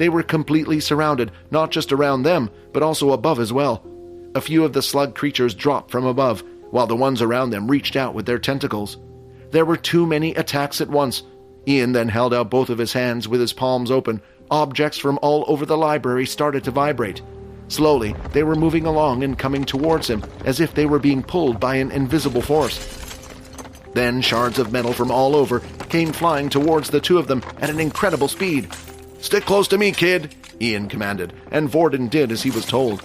They were completely surrounded, not just around them, but also above as well. A few of the slug creatures dropped from above, while the ones around them reached out with their tentacles. There were too many attacks at once. Ian then held out both of his hands with his palms open. Objects from all over the library started to vibrate. Slowly, they were moving along and coming towards him, as if they were being pulled by an invisible force. Then shards of metal from all over came flying towards the two of them at an incredible speed. "Stick close to me, kid," Ian commanded, and Vorden did as he was told.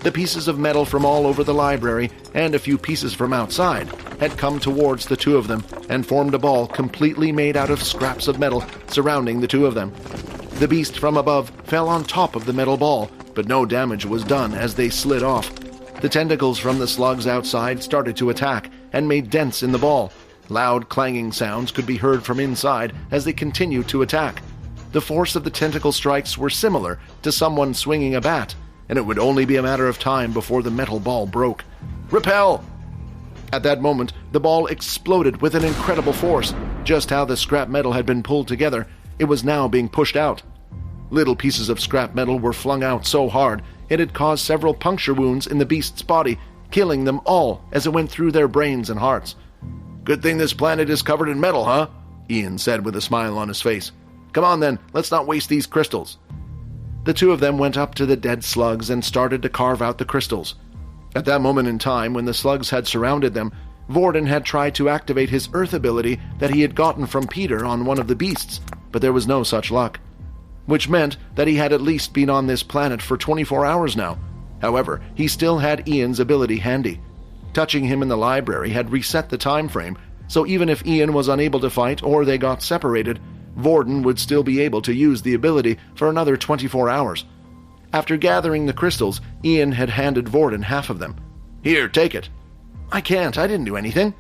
The pieces of metal from all over the library, and a few pieces from outside, had come towards the two of them and formed a ball completely made out of scraps of metal surrounding the two of them. The beast from above fell on top of the metal ball, but no damage was done as they slid off. The tentacles from the slugs outside started to attack and made dents in the ball. Loud clanging sounds could be heard from inside as they continued to attack. The force of the tentacle strikes were similar to someone swinging a bat, and it would only be a matter of time before the metal ball broke. "Repel!" At that moment, the ball exploded with an incredible force. Just how the scrap metal had been pulled together, it was now being pushed out. Little pieces of scrap metal were flung out so hard, it had caused several puncture wounds in the beast's body, killing them all as it went through their brains and hearts. "Good thing this planet is covered in metal, huh?" Ian said with a smile on his face. "Come on then, let's not waste these crystals." The two of them went up to the dead slugs and started to carve out the crystals. At that moment in time, when the slugs had surrounded them, Vorden had tried to activate his Earth ability that he had gotten from Peter on one of the beasts, but there was no such luck. Which meant that he had at least been on this planet for 24 hours now. However, he still had Ian's ability handy. Touching him in the library had reset the time frame, so even if Ian was unable to fight or they got separated, Vorden would still be able to use the ability for another 24 hours. After gathering the crystals, Ian had handed Vorden half of them. "Here, take it." "I can't, I didn't do anything."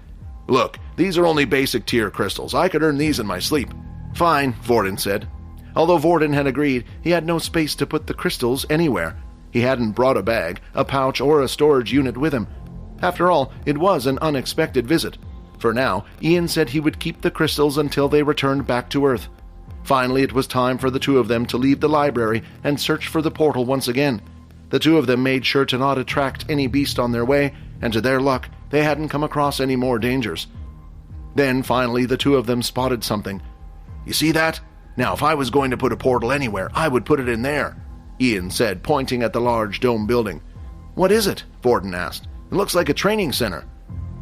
"Look, these are only basic tier crystals. I could earn these in my sleep." "Fine," Vorden said. Although Vorden had agreed, he had no space to put the crystals anywhere. He hadn't brought a bag, a pouch, or a storage unit with him. After all, it was an unexpected visit. For now, Ian said he would keep the crystals until they returned back to Earth. Finally, it was time for the two of them to leave the library and search for the portal once again. The two of them made sure to not attract any beast on their way, and to their luck, they hadn't come across any more dangers. Then, finally, the two of them spotted something. "You see that? Now, if I was going to put a portal anywhere, I would put it in there," Ian said, pointing at the large dome building. "What is it?" Vorden asked. "It looks like a training center."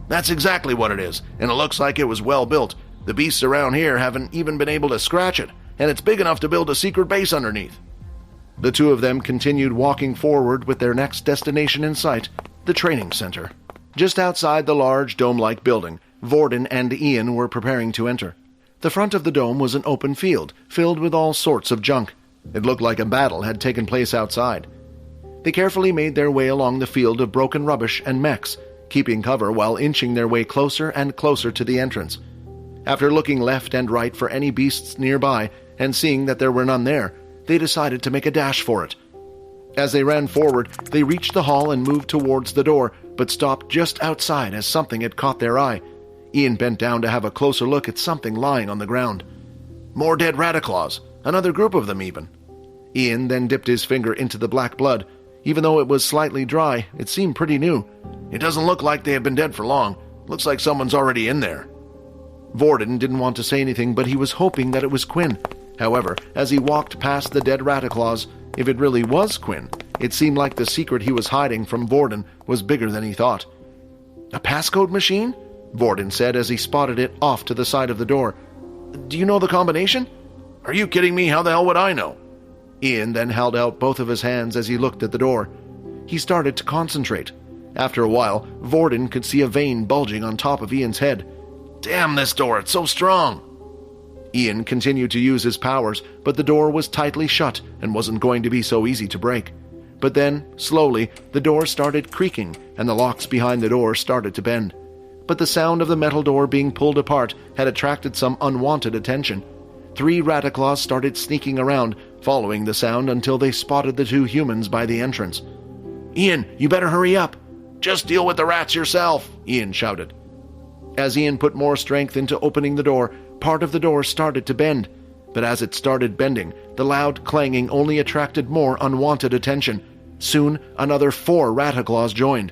"That's exactly what it is, and it looks like it was well built. The beasts around here haven't even been able to scratch it, and it's big enough to build a secret base underneath." The two of them continued walking forward with their next destination in sight, the training center. Just outside the large dome-like building, Vorden and Ian were preparing to enter. The front of the dome was an open field, filled with all sorts of junk. It looked like a battle had taken place outside. They carefully made their way along the field of broken rubbish and mechs, keeping cover while inching their way closer and closer to the entrance. After looking left and right for any beasts nearby, and seeing that there were none there, they decided to make a dash for it. As they ran forward, they reached the hall and moved towards the door, but stopped just outside as something had caught their eye. Ian bent down to have a closer look at something lying on the ground. More dead Rattaclaws, another group of them even. Ian then dipped his finger into the black blood. Even though it was slightly dry, it seemed pretty new. "It doesn't look like they have been dead for long. Looks like someone's already in there." Vorden didn't want to say anything, but he was hoping that it was Quinn. However, as he walked past the dead Rattaclaws, if it really was Quinn, it seemed like the secret he was hiding from Vorden was bigger than he thought. "A passcode machine?" Vorden said as he spotted it off to the side of the door. "Do you know the combination?" "Are you kidding me? How the hell would I know?" Ian then held out both of his hands as he looked at the door. He started to concentrate. After a while, Vorden could see a vein bulging on top of Ian's head. "Damn this door, it's so strong!" Ian continued to use his powers, but the door was tightly shut and wasn't going to be so easy to break. But then, slowly, the door started creaking, and the locks behind the door started to bend. But the sound of the metal door being pulled apart had attracted some unwanted attention. 3 Rattaclaws started sneaking around, following the sound until they spotted the 2 humans by the entrance. "Ian, you better hurry up!" "Just deal with the rats yourself!" Ian shouted. As Ian put more strength into opening the door, part of the door started to bend. but as it started bending, the loud clanging only attracted more unwanted attention. Soon, another 4 Rattaclaws joined.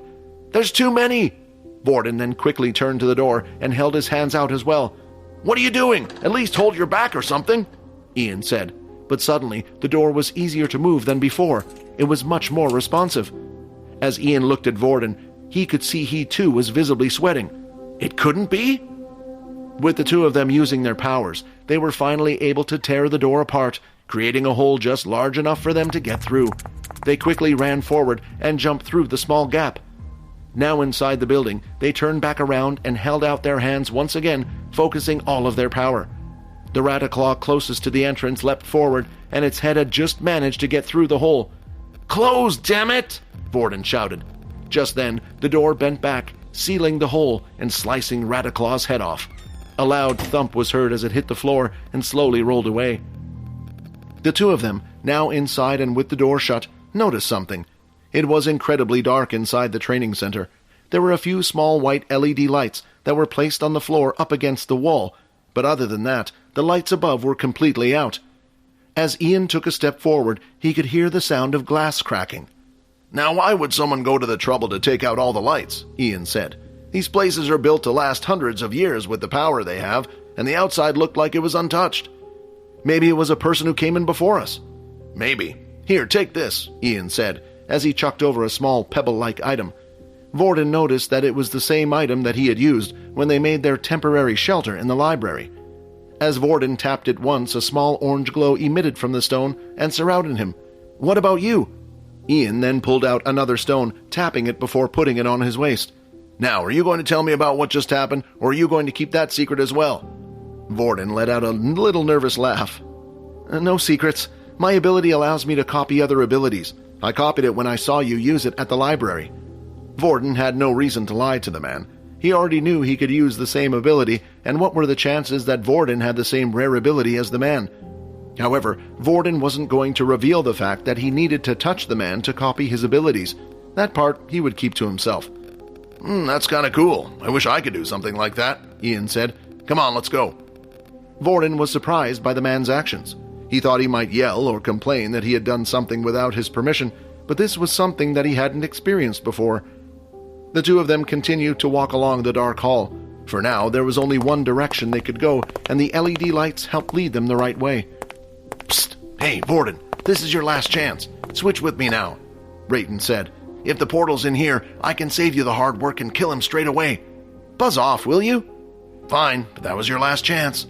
"There's too many!" Vorden then quickly turned to the door and held his hands out as well. "What are you doing? At least hold your back or something," Ian said. But suddenly, the door was easier to move than before. It was much more responsive. As Ian looked at Vorden, he could see he too was visibly sweating. It couldn't be? With the two of them using their powers, they were finally able to tear the door apart, creating a hole just large enough for them to get through. They quickly ran forward and jumped through the small gap. Now inside the building, they turned back around and held out their hands once again, focusing all of their power. The Rattaclaw closest to the entrance leapt forward, and its head had just managed to get through the hole. "Close, damn it!" Vorden shouted. Just then, the door bent back, sealing the hole and slicing Rattaclaw's head off. A loud thump was heard as it hit the floor and slowly rolled away. The two of them, now inside and with the door shut, noticed something. It was incredibly dark inside the training center. There were a few small white LED lights that were placed on the floor up against the wall, but other than that, the lights above were completely out. As Ian took a step forward, he could hear the sound of glass cracking. "Now why would someone go to the trouble to take out all the lights?" Ian said. "These places are built to last hundreds of years with the power they have, and the outside looked like it was untouched. Maybe it was a person who came in before us." "Maybe. Here, take this," Ian said, as he chucked over a small pebble-like item. Vorden noticed that it was the same item that he had used when they made their temporary shelter in the library. As Vorden tapped it once, a small orange glow emitted from the stone and surrounded him. "What about you?" Ian then pulled out another stone, tapping it before putting it on his waist. "Now, are you going to tell me about what just happened, or are you going to keep that secret as well?" Vorden let out a little nervous laugh. "No secrets. My ability allows me to copy other abilities. I copied it when I saw you use it at the library." Vorden had no reason to lie to the man. He already knew he could use the same ability, and what were the chances that Vorden had the same rare ability as the man? However, Vorden wasn't going to reveal the fact that he needed to touch the man to copy his abilities. That part he would keep to himself. That's kind of cool. I wish I could do something like that," Ian said. "Come on, let's go." Vorden was surprised by the man's actions. He thought he might yell or complain that he had done something without his permission, but this was something that he hadn't experienced before. The two of them continued to walk along the dark hall. For now, there was only one direction they could go, and the LED lights helped lead them the right way. "Psst! Hey, Vorden, this is your last chance. Switch with me now," Rayton said. "If the portal's in here, I can save you the hard work and kill him straight away. Buzz off, will you?" "Fine, but that was your last chance."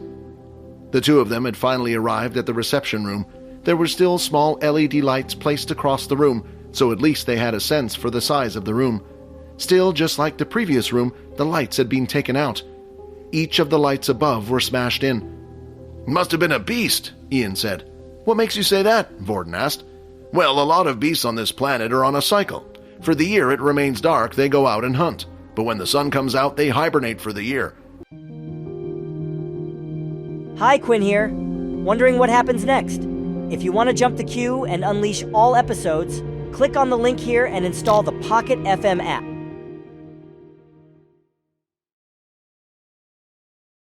The two of them had finally arrived at the reception room. There were still small LED lights placed across the room, so at least they had a sense for the size of the room. Still, just like the previous room, the lights had been taken out. Each of the lights above were smashed in. "Must have been a beast," Ian said. "What makes you say that?" Vorden asked. "Well, a lot of beasts on this planet are on a cycle. For the year it remains dark, they go out and hunt. But when the sun comes out, they hibernate for the year." Hi, Quinn here. Wondering what happens next? If you want to jump the queue and unleash all episodes, click on the link here and install the Pocket FM app.